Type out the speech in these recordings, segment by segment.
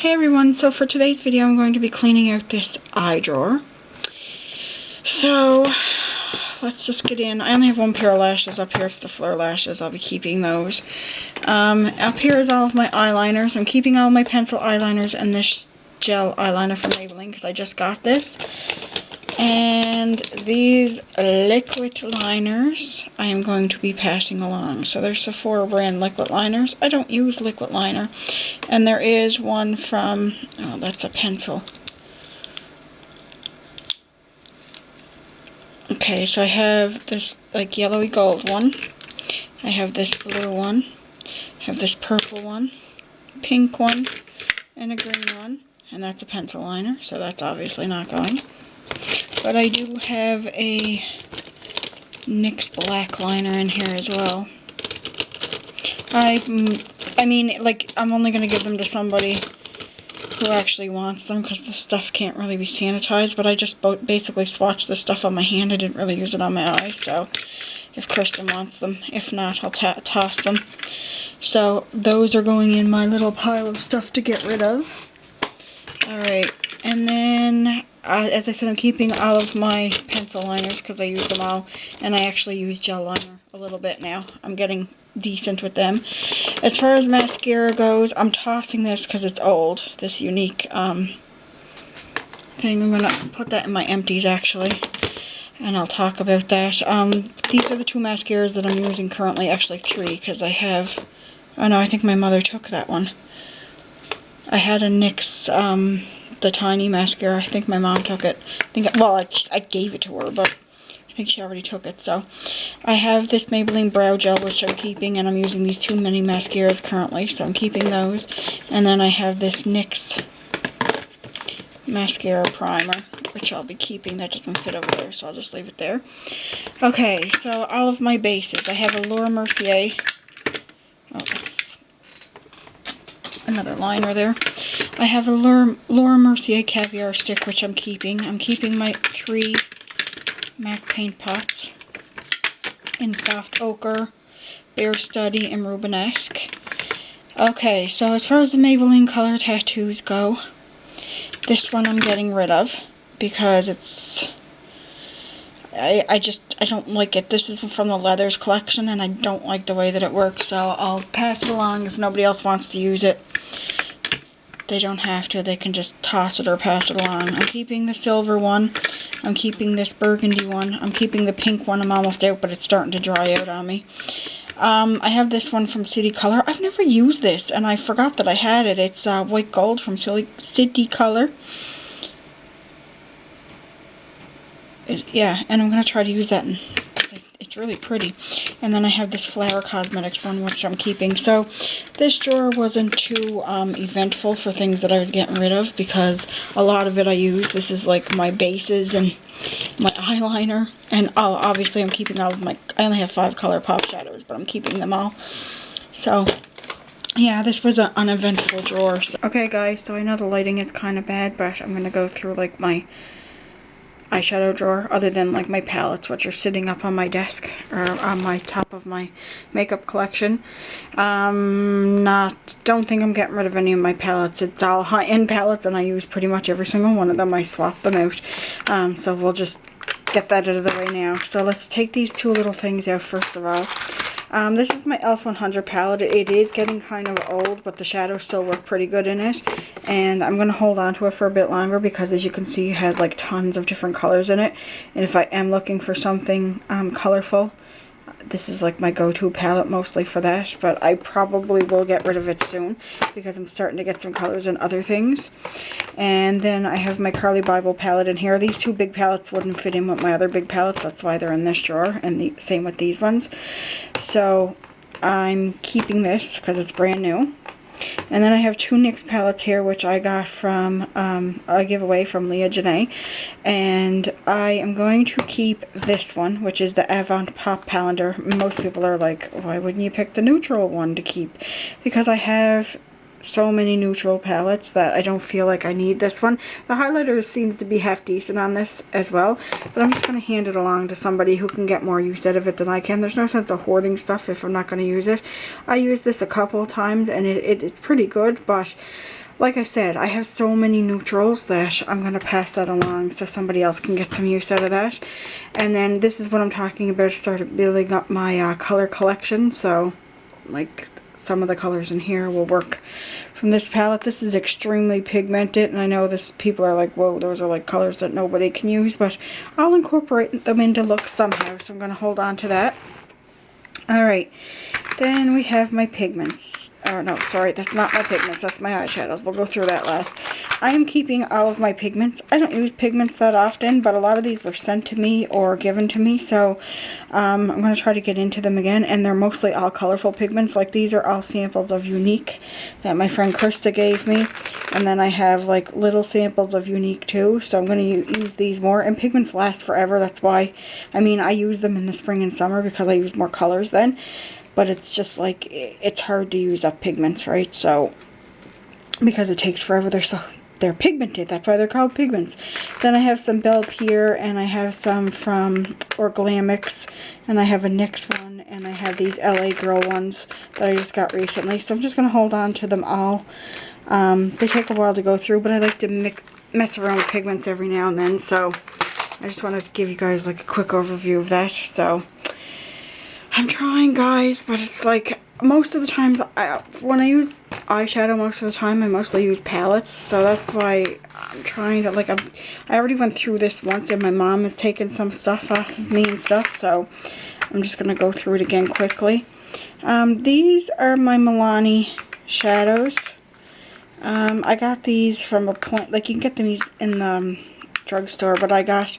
Hey everyone, so for today's video I'm going to be cleaning out this eye drawer. So let's just get in. I only have one pair of lashes up here. It's the Fleur lashes. I'll be keeping those. Up here is all of my eyeliners. I'm keeping all my pencil eyeliners and this gel eyeliner from Maybelline because I just got this. And these liquid liners I am going to be passing along. So there's Sephora brand liquid liners. I don't use liquid liner. And there is one from, oh, that's a pencil. Okay, so I have this like yellowy gold one. I have this blue one. I have this purple one, pink one, and a green one. And that's a pencil liner, so that's obviously not going. But I do have a NYX black liner in here as well. I mean, like, I'm only going to give them to somebody who actually wants them because the stuff can't really be sanitized. But I just basically swatched the stuff on my hand. I didn't really use it on my eyes. So if Kristen wants them, if not, I'll toss them. So those are going in my little pile of stuff to get rid of. Alright, and then as I said, I'm keeping all of my pencil liners because I use them all, and I actually use gel liner a little bit now. I'm getting decent with them. As far as mascara goes, I'm tossing this because it's old, this unique thing. I'm going to put that in my empties actually, and I'll talk about that. These are the two mascaras that I'm using currently, actually three, because I have, oh no, I think my mother took that one. I had a NYX, the tiny mascara. I think my mom took it. I gave it to her, but I think she already took it. So I have this Maybelline brow gel, which I'm keeping, and I'm using these two mini mascaras currently, so I'm keeping those. And then I have this NYX mascara primer, which I'll be keeping. That doesn't fit over there, so I'll just leave it there. Okay, so all of my bases. I have a Laura Mercier. Oh, that's another liner there. I have a Laura Mercier Caviar stick, which I'm keeping. I'm keeping my 3 MAC paint pots in Soft Ochre, Bear Study, and Rubenesque. Okay, so as far as the Maybelline color tattoos go, this one I'm getting rid of because it's, I don't like it. This is from the Leathers collection, and I don't like the way that it works, so I'll pass it along. If nobody else wants to use it, they don't have to. They can just toss it or pass it along. I'm keeping the silver one. I'm keeping this burgundy one. I'm keeping the pink one. I'm almost out, but it's starting to dry out on me. I have this one from City Color. I've never used this, and I forgot that I had it. It's white gold from City Color. Yeah, and I'm going to try to use that because it's really pretty. And then I have this Flower Cosmetics one, which I'm keeping. So this drawer wasn't too eventful for things that I was getting rid of because a lot of it I use. This is like my bases and my eyeliner. And obviously I'm keeping all of my, I only have 5 color pop shadows, but I'm keeping them all. So yeah, this was an uneventful drawer. So, okay guys, so I know the lighting is kind of bad, but I'm going to go through like my eyeshadow drawer, other than like my palettes, which are sitting up on my desk or on my top of my makeup collection. Don't think I'm getting rid of any of my palettes. It's all high-end palettes, and I use pretty much every single one of them. I swap them out, so we'll just get that out of the way now. So let's take these two little things out first of all. This is my e.l.f. 100 palette. It is getting kind of old, but the shadows still work pretty good in it. And I'm going to hold on to it for a bit longer because, as you can see, it has like tons of different colors in it. And if I am looking for something colorful, this is like my go-to palette mostly for that. But I probably will get rid of it soon because I'm starting to get some colors in other things. And then I have my Carly Bible palette in here. These two big palettes wouldn't fit in with my other big palettes. That's why they're in this drawer. And the same with these ones. So I'm keeping this because it's brand new. And then I have 2 NYX palettes here, which I got from a giveaway from Leah Janae. And I am going to keep this one, which is the Avant Pop Palette. Most people are like, why wouldn't you pick the neutral one to keep? Because I have so many neutral palettes that I don't feel like I need this one. The highlighter seems to be half decent on this as well, but I'm just going to hand it along to somebody who can get more use out of it than I can. There's no sense of hoarding stuff if I'm not going to use it. I used this a couple of times and it's pretty good, but like I said, I have so many neutrals that I'm going to pass that along so somebody else can get some use out of that. And then this is what I'm talking about, started building up my color collection. So like some of the colors in here will work from this palette. This is extremely pigmented, and I know this people are like, whoa, those are like colors that nobody can use, but I'll incorporate them into looks somehow, so I'm going to hold on to that. Alright, then we have my pigments. Oh no, sorry, that's not my pigments, that's my eyeshadows. We'll go through that last. I am keeping all of my pigments. I don't use pigments that often, but a lot of these were sent to me or given to me, so I'm going to try to get into them again, and they're mostly all colorful pigments. Like these are all samples of Unique that my friend Krista gave me, and then I have like little samples of Unique too, so I'm going to use these more, and pigments last forever. That's why, I mean, I use them in the spring and summer because I use more colors then. But it's just like, it's hard to use up pigments, right? So, because it takes forever, they're pigmented. That's why they're called pigments. Then I have some Belle Pierre, and I have some from Orglamix, and I have a NYX one, and I have these LA Girl ones that I just got recently. So I'm just going to hold on to them all. They take a while to go through, but I like to mess around with pigments every now and then. So I just wanted to give you guys like a quick overview of that. So I'm trying, guys, but it's like most of the times when I use eyeshadow, most of the time I mostly use palettes, so that's why I'm trying to, like, I already went through this once, and my mom has taken some stuff off of me and stuff, so I'm just gonna go through it again quickly. These are my Milani shadows. I got these from a point, like you can get them in the drugstore, but I got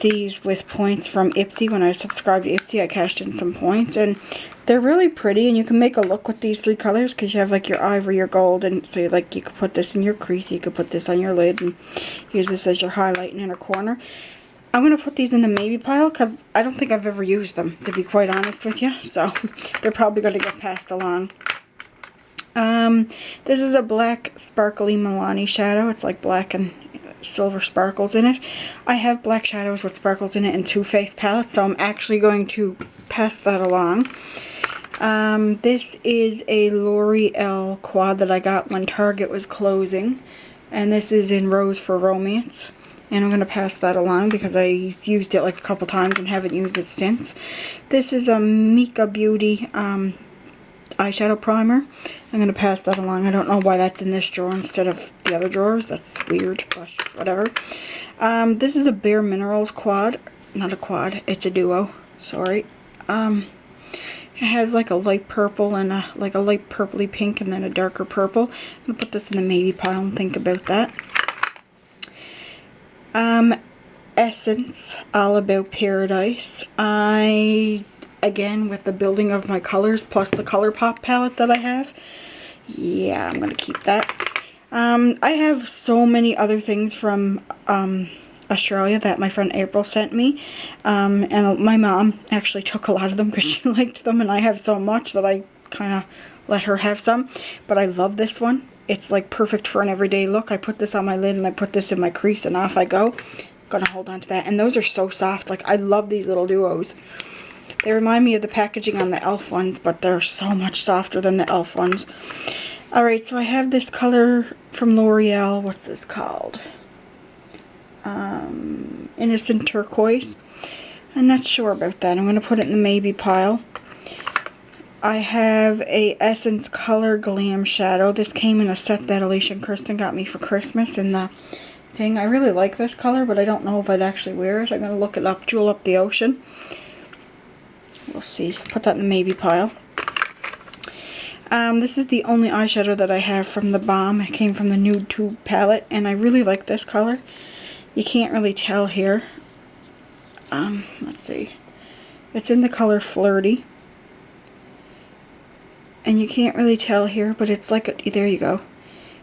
these with points from Ipsy. When I subscribed to Ipsy, I cashed in some points, and they're really pretty, and you can make a look with these three colors because you have like your ivory, your gold, and so like you could put this in your crease, you could put this on your lid and use this as your highlight in inner corner. I'm going to put these in the maybe pile because I don't think I've ever used them, to be quite honest with you, so they're probably going to get passed along. This is a black sparkly Milani shadow. It's like black and silver sparkles in it. I have black shadows with sparkles in it in Too Faced palettes, so I'm actually going to pass that along. This is a L'Oreal quad that I got when Target was closing, and this is in Rose for Romance, and I'm going to pass that along because I used it like a couple times and haven't used it since. This is a Mika Beauty eyeshadow primer. I'm going to pass that along. I don't know why that's in this drawer instead of the other drawers. That's weird, but whatever. This is a Bare Minerals quad. Not a quad, it's a duo. Sorry. It has like a light purple and like a light purpley pink and then a darker purple. I'm going to put this in the maybe pile and think about that. Essence All About Paradise. Again, with the building of my colors plus the ColourPop palette that I have. Yeah, I'm going to keep that. I have so many other things from Australia that my friend April sent me. And my mom actually took a lot of them because she liked them. And I have so much that I kind of let her have some. But I love this one. It's like perfect for an everyday look. I put this on my lid and I put this in my crease and off I go. I'm going to hold on to that. And those are so soft. Like, I love these little duos. They remind me of the packaging on the e.l.f. ones, but they're so much softer than the e.l.f. ones. Alright, so I have this color from L'Oreal. What's this called? Innocent Turquoise. I'm not sure about that. I'm going to put it in the maybe pile. I have a Essence Color Glam Shadow. This came in a set that Alicia and Kristen got me for Christmas in the thing. I really like this color, but I don't know if I'd actually wear it. I'm going to look it up. Jewel Up the Ocean. We'll see. Put that in the maybe pile. This is the only eyeshadow that I have from the Balm. It came from the Nude Tube palette, and I really like this color. You can't really tell here. Let's see. It's in the color Flirty. And you can't really tell here, but it's like a, there you go.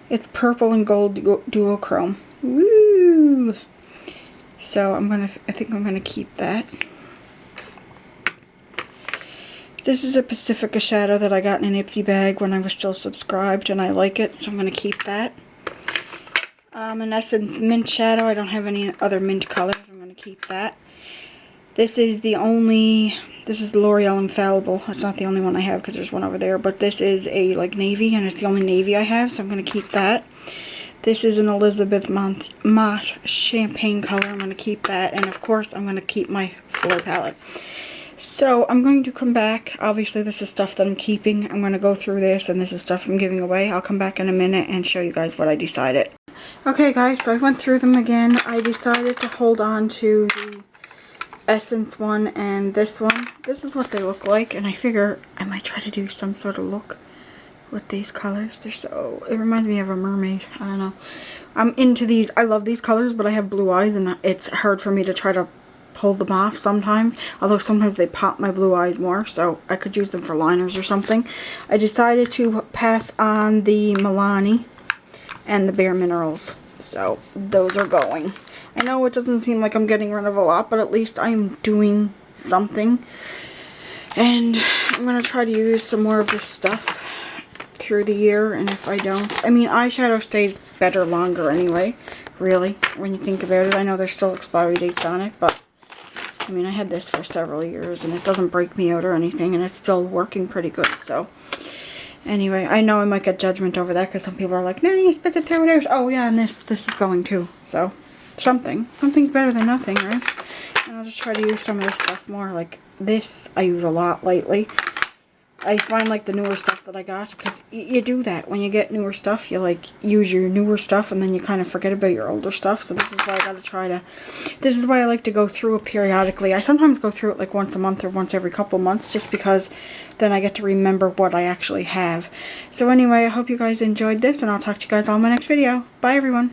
It's purple and gold duochrome. Woo! So I think I'm gonna keep that. This is a Pacifica shadow that I got in an Ipsy bag when I was still subscribed, and I like it, so I'm going to keep that. An Essence Mint shadow. I don't have any other mint colors. I'm going to keep that. This is the only This is L'Oreal Infallible. It's not the only one I have because there's one over there. But this is a like navy, and it's the only navy I have, so I'm going to keep that. This is an Elizabeth Mott champagne color. I'm going to keep that. And of course, I'm going to keep my floor palette. So I'm going to come back. Obviously, this is stuff that I'm keeping. I'm going to go through this, and this is stuff I'm giving away. I'll come back in a minute and show you guys what I decided. Okay, guys, so I went through them again. I decided to hold on to the Essence one and this one. This is what they look like, and I figure I might try to do some sort of look with these colors. They're so, it reminds me of a mermaid. I don't know. I'm into these. I love these colors, but I have blue eyes, and it's hard for me to try to pull them off sometimes. Although sometimes they pop my blue eyes more, so I could use them for liners or something. I decided to pass on the Milani and the Bare Minerals. So those are going. I know it doesn't seem like I'm getting rid of a lot, but at least I'm doing something. And I'm going to try to use some more of this stuff through the year, and if I don't, I mean, eyeshadow stays better longer anyway, really, when you think about it. I know there's still expiry dates on it, but I mean, I had this for several years, and it doesn't break me out or anything, and it's still working pretty good, so. Anyway, I know I might get judgment over that, because some people are like, no, you spit it, throw it out. Oh yeah, and this is going too, so. Something's better than nothing, right? And I'll just try to use some of this stuff more. Like this, I use a lot lately. I find like the newer stuff that I got, because you do that when you get newer stuff. You like use your newer stuff, and then you kind of forget about your older stuff. So this is why I gotta try to. This is why I like to go through it periodically. I sometimes go through it like once a month or once every couple of months, just because then I get to remember what I actually have. So anyway, I hope you guys enjoyed this, and I'll talk to you guys all in my next video. Bye, everyone.